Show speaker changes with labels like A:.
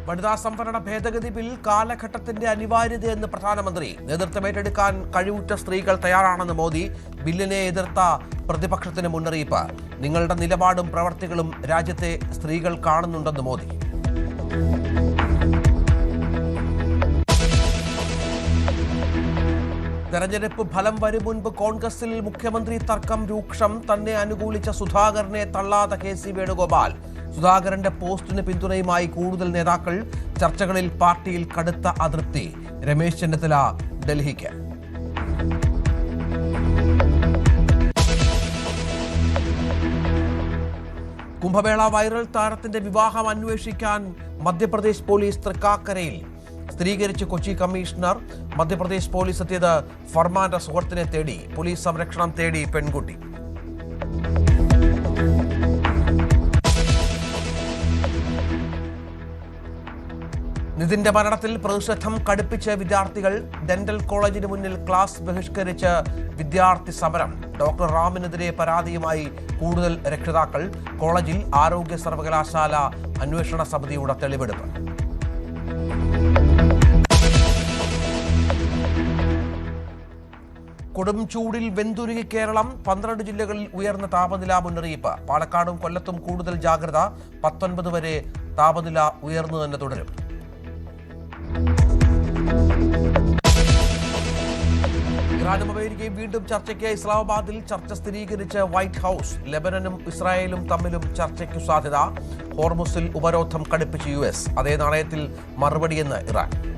A: വനിതാ സംവരണ ഭേദഗതി ബിൽ കാലഘട്ടത്തിന്റെ അനിവാര്യതയെന്ന് പ്രധാനമന്ത്രി. നേതൃത്വം ഏറ്റെടുക്കാൻ കഴിവുറ്റ സ്ത്രീകൾ തയ്യാറാണെന്ന് മോദി. ബില്ലിനെ എതിർത്ത പ്രതിപക്ഷത്തിന് മുന്നറിയിപ്പ്. നിങ്ങളുടെ നിലപാടും പ്രവർത്തികളും രാജ്യത്തെ സ്ത്രീകൾ കാണുന്നുണ്ടെന്ന് മോദി. തെരഞ്ഞെടുപ്പ് ഫലം വരും മുൻപ് കോൺഗ്രസിൽ മുഖ്യമന്ത്രി തർക്കം രൂക്ഷം. തന്നെ അനുകൂലിച്ച സുധാകരനെ തള്ളാതെ കെ സി വേണുഗോപാൽ. സുധാകരന്റെ പോസ്റ്റിന് പിന്തുണയുമായി കൂടുതൽ നേതാക്കൾ. ചർച്ചകളിൽ പാർട്ടിയിൽ കടുത്ത അതൃപ്തി. രമേശ് ചെന്നിത്തല ഡൽഹിക്ക്. കുംഭമേള വൈറൽ താരത്തിന്റെ വിവാഹം അന്വേഷിക്കാൻ മധ്യപ്രദേശ് പോലീസ് തൃക്കാക്കരയിൽ. സ്ഥിരീകരിച്ച് കൊച്ചി കമ്മീഷണർ. മധ്യപ്രദേശ് പോലീസ് എത്തിയത് ഫർമാന്റെ സുഹൃത്തിനെ തേടി. പോലീസ് സംരക്ഷണം തേടി പെൺകുട്ടി. നിതിന്റെ മരണത്തിൽ പ്രതിഷേധം കടുപ്പിച്ച് വിദ്യാർത്ഥികൾ. ഡെന്റൽ കോളേജിന് മുന്നിൽ ക്ലാസ് ബഹിഷ്കരിച്ച് വിദ്യാർത്ഥി സമരം. ഡോക്ടർ റാമിനെതിരെ പരാതിയുമായി കൂടുതൽ രക്ഷിതാക്കൾ. കോളേജിൽ ആരോഗ്യ സർവകലാശാല അന്വേഷണ സമിതിയുടെ തെളിവെടുപ്പ്. കൊടും ചൂടിൽ വെന്തുരുകി കേരളം. 12 ജില്ലകളിൽ ഉയർന്ന താപനില മുന്നറിയിപ്പ്. പാലക്കാടും കൊല്ലത്തും കൂടുതൽ ജാഗ്രത. 19 വരെ താപനില ഉയർന്നു തന്നെ തുടരും. ഇറാനും അമേരിക്കയും വീണ്ടും ചർച്ചയ്ക്ക്. ഇസ്ലാമാബാദിൽ ചർച്ച സ്ഥിരീകരിച്ച് വൈറ്റ് ഹൌസ്. ലെബനനും ഇസ്രായേലും തമ്മിലും ചർച്ചയ്ക്കു സാധ്യത. ഹോർമുസിൽ ഉപരോധം കടുപ്പിച്ച് US. അതേ നാണയത്തിൽ മറുപടിയെന്ന് ഇറാൻ.